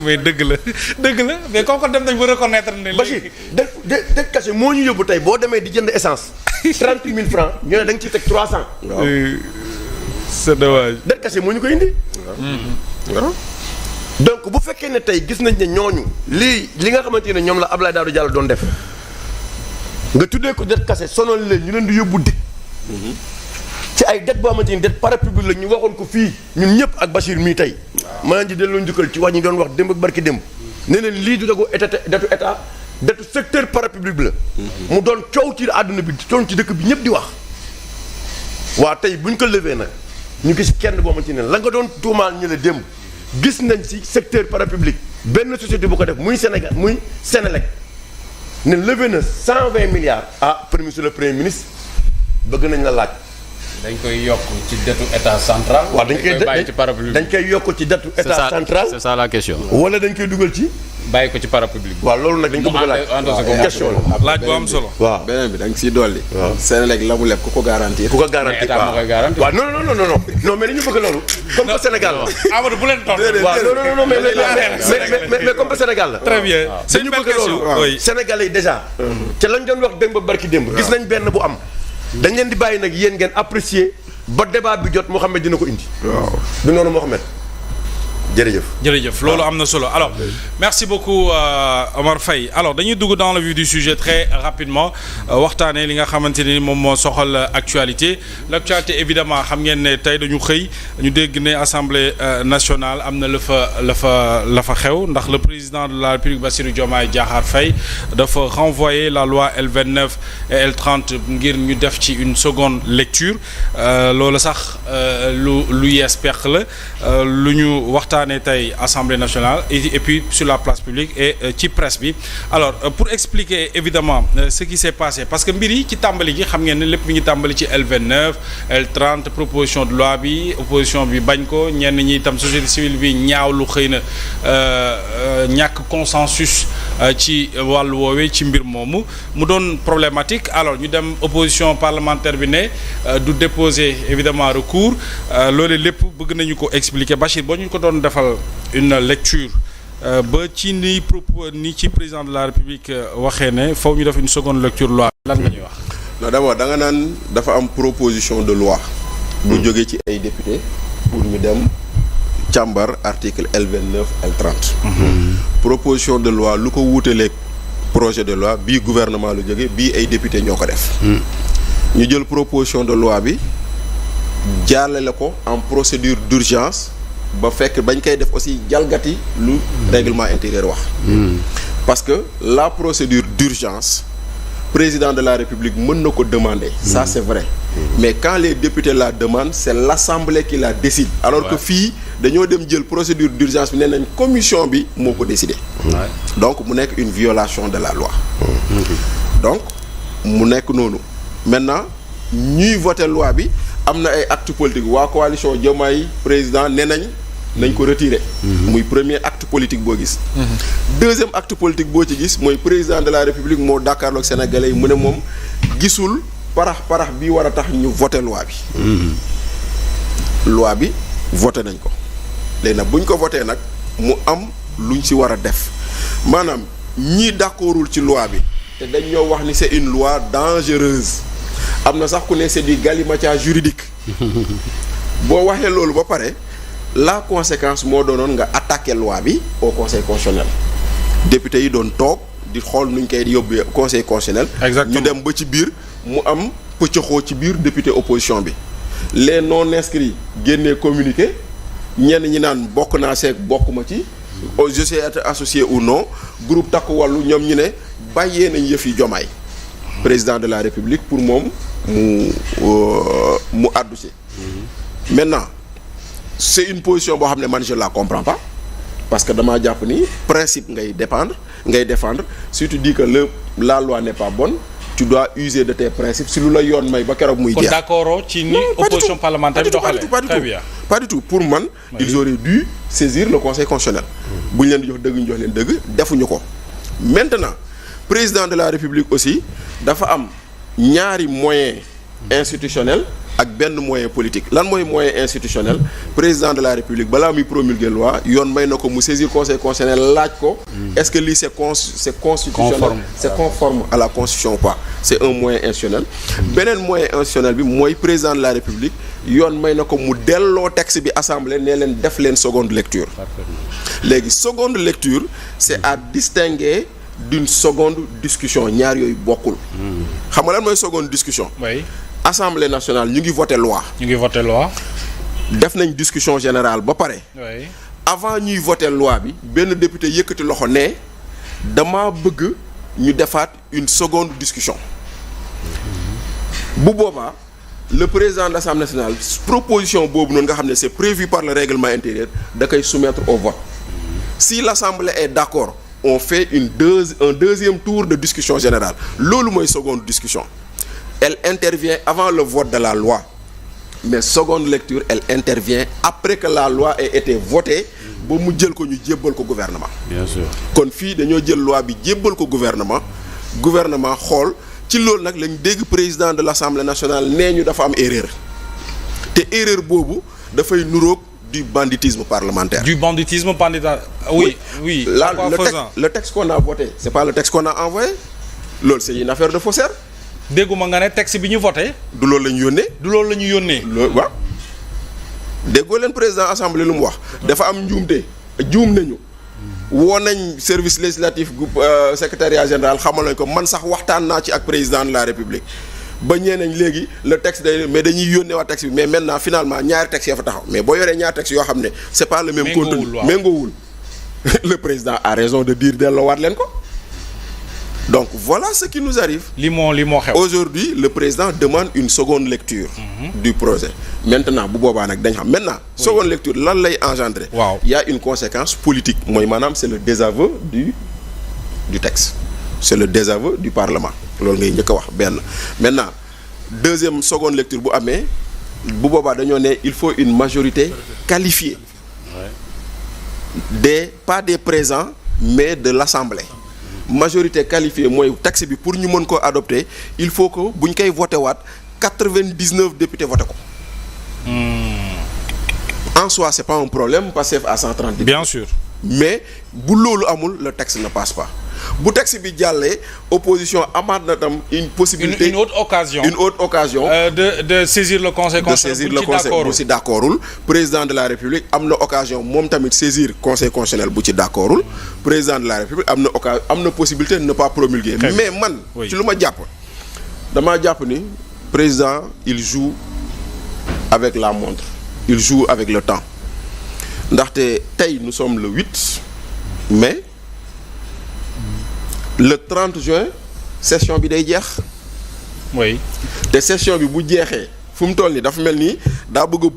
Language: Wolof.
mais dëgg la mais comme dem nañ ba reconnaître ne. Bachir dëkk kase moo ñu yóbbu tey boo demee di jënd essence 30 000 francs ñu ne da nga ciy teg 300. waaw c'est dommage. dëkk kase moo ñu ko indi. waaw. donc bu fekkee ne tey gis nañ ne ñooñu li nga xamante ne ñoom la Abdoulaye Daouda Diallo doon def nga tuddee ko dëkk kase sonal leen ñu leen di yóbbu dik ci ay dette boo xamante ni dette parapublique la ñu waxoon ko fii ñun ñëpp ak Bachir mii tey. maa ngi delloo njukkal ci wax ñi doon wax démb ak barki démb. nee leen lii du dagoo état dettu secteur parapublic bi la. mu doon coow ci àdduna bi coow ci dëkk bi ñëpp di wax. waa tey bu ñu ko levé nag ñu gis kenn boo xamante ne la nga doon tuumaal ñu la démb gis nañ ci secteur parapublic benn société bu ko def muy Sénégal muy Sénélec ne levé na 120 milliards. ah monsieur le premier ministre bëgg nañ la laaj. dañ koy yokk ci dettu état central. waaw dañ koy bàyyi ci parapublic. dañ koy yokk ci dettu état central. c'est ça la question. wala dañ koy dugal ci. bàyyi ko ci parapublic. waaw loolu nag dañ ko bëgg a laaj question la. laaj bu am solo. waaw beneen bi da nga siy dolli. waaw Sénélec la mu leb ku ko garantir. ku ko garantir état moo koy garantir. waaw non mais dañu bëgg loolu. comme que Sénégal la. Amadou bu leen tontu. waaw non mais comme que Sénégal la. très bien c'est une belle question. loolu Sénégalais yi déjà. te lañ doon wax démb barki démb. gis nañ benn bu am. dañ leen di bàyyi nag yéen ngeen apprécier ba débat bi jot Mouhamed dina ko indi. waaw du noonu Mouhamed jërëjëf loolu am na solo alors merci beaucoup Omar Faye alors dañuy dugg dans le vif du sujet très rapidement waxtaanee li nga xamante ni moom moo soxal actualité l'actualité évidemment xam ngeen ne tey dañu xëy ñu dégg ne assemblée nationale am na la fa xew ndax le président de la République Bassirou Diomaye Diakhar Faye dafa renvoyer la loi L29 et L30 ngir ñu def ci une seconde lecture loolu sax lu yees peq la lu ñu waxtaanee tey Assemblée nationale et puis sur la place publique et ci presse bi alors pour expliquer évidemment ce qui s'est passé parce que mbir yi ci tàmbali gi xam ngeen ne lépp mi ngi tàmbali ci L29 L30 proposition de loi bi opposition bi bañ ko ñenn ñi itam société civile bi ñaaw lu xëy na ñàkk consensus ci wàllu woowee ci mbir moomu mu doon problématique alors ñu dem opposition parlementaire bi ne du déposer évidemment recours loolu lépp bëgg nañu ko expliquer Bachir boo ñu ko doon defal une lecture ba ci ni ci président de la République waxee ne faw ñu def une seconde lecture loi lan nga ñuy wax. non d'abord da nga naan dafa am proposition de loi. bu jógee ci ay député pour ñu dem càmbar article L29 L30. proposition de loi lu ko wuutaleeg projet de loi bii gouvernement lu jógee bii ay député ñoo ko def. ñu jël proposition de loi bi jàllale ko en procédure d'urgence ba fekk bañ koy def aussi jalgati lu règlement intérieur wax. parce que la procédure d'urgence président de la République mën na ko demander. ça c'est vrai. mais quand les députés la demandent c'est l'Assemblée qui la décide. alors que fii dañoo dem jël procédure d'urgence bi nee nañ commission bi moo ko décider. donc mu nekk une violation de la loi. donc mu nekk noonu maintenant ñuy voter loi bi am na ay actes politiques waa coalition Diomaye président nee nañ ko retirer. muy premier acte politique boo gis. deuxième acte politique boo ci gis mooy président de la République moo jàkkaarloog Sénégalais yi mu ne moom gisul parax bi war a tax ñu voter loi bi. loi bi voté nañ ko léegi nag bu ñu ko voté nag mu am luñ ci war a def maanaam ñii d'accordul ci loi bi te dañ ñoo wax ni c'est une loi dangereuse am na sax ku ne c'est du galimatière juridique boo waxee loolu ba pare la conséquence moo doonoon nga attaquer loi bi au conseil constitutionnel député yi doon toog di xool nuñ koy yóbbee conseil constitutionnel. exactement ñu dem ba ci biir mu am pëccëxoo ci biir député opposition bi les non inscrits génnee communiqué ñenn ñi naan bokk naa seeg bokkuma ci. je sais être associé ou non groupe takku wàllu ñoom ñu ne bàyyee nañ yëf yi Diomaye président de la République pour moom mu àddu ci. maintenant c'est une position boo xam ne man je la comprends pas parce que damaa jàpp ni principe ngay défendre si tu dis que la loi n'est pas bonne tu dois user de tes principes si lu la yoon may ba keroog muy jeex. kon d'accord ci ni opposition parlementaire bi doxalee très bien pas du tout pour man. ils auraient dû saisir le conseil constitutionnel. bu ñu leen di jox dëgg ñu jox leen dëgg defuñu ko. maintenant président de la République aussi dafa am ñaari moyens institutionnels ak benn moyen politique lan mooy moyen institutionnel président de la république balaa muy promulguer loi yoon may na ko mu saisir conseil constitutionnel laaj ko est-ce que lii c'est constitutionnel c'est conforme à la constitution ou pas c'est un moyen institutionnel beneen moyen institutionnel bi mooy président de la république yoon may na ko mu delloo texte bi assemblée ne leen def leen seconde lecture léegi seconde lecture c'est à distinguer d'une seconde discussion ñaar yooyu bokkul xam nga lan mooy seconde discussion oui assemblée nationale ñu ngi voter loi def nañ discussion générale ba pare oui avant ñuy voter loi bi benn député yëkkati loxo ne dama bëgg ñu defaat une seconde discussion bu boobaa le président de l'Assemblée nationale proposition boobu noonu nga xam ne c'est prévu par le règlement intérieur da koy soumettre au vote si l'Assemblée est d'accord on fait un deuxième tour de discussion générale loolu mooy seconde discussion elle intervient avant le vote de la loi mais seconde lecture elle intervient après que la loi ait été votée ba mu jël ko ñu jébbal ko gouvernement. bien sûr kon fii dañoo jël loi bi jébbal ko gouvernement xool ci loolu nag lañ dégg président de l'Assemblée nationale nee ñu dafa am erreur te erreur boobu dafay nuroog du banditisme parlementaire. Oui, oui. Là, le texte qu'on a voté, c'est pas le texte qu'on a envoyé. Loolu c'est une affaire de faussaire. dégguma nga ne texte bi ñu voté. du loolu la ñu yónnee. loolu waaw. déggoo leen président assemblée lu mu wax. dafa am njuumte juum nañu. woo nañ service législatif secrétariat général xamal nañ ko man sax waxtaan naa ci ak président de la république. ba ñee nañ léegi le texte day mais dañuy yónnee waa texte bi mais maintenant finalement ñaari texte ya fa taxaw mais boo yoree ñaari texte yoo xam ne c'est pas le même contenu méngoowul le président a raison de dire delloowaat leen ko donc voilà ce qui nous arrive li moo xew aujourd'hui le président demande une seconde lecture du projet maintenant bu boobaa nag dañ xam maintenant seconde lecture lan lay engendrer il y a une conséquence politique mooy maanaam c'est le désaveu du texte c'est le désaveu du parlement loolu ngay njëkk a wax benn maintenant deuxième seconde lecture bu amee bu boobaa dañoo ne il faut une majorité qualifiée pas des présents mais de l'assemblée majorité qualifiée mooy texte bi pour ñu mën ko adopter il faut que bu ñu koy voté waat 99 députés voté ko en soi c'est pas un problème Pastef à 130 députés bien sûr mais bu loolu amul le texte ne passe pas bu texte bi jàllee opposition amaat na tam une possibilité une autre occasion de saisir le conseil constitutionnel bu ci d'accordul président de la république am na occasion moom tamit saisir conseil constitutionnel bu ci d'accordul président de la république am na possibilité de ne pas promulguer mais man ci lu ma damaa jàpp ni président il joue avec la montre il joue avec le temps ndaxte tey nous sommes le 8 mai le 30 juin session bi day jeex. oui. te session bi bu jeexee fu mu toll nii dafa mel ni daa bëgg a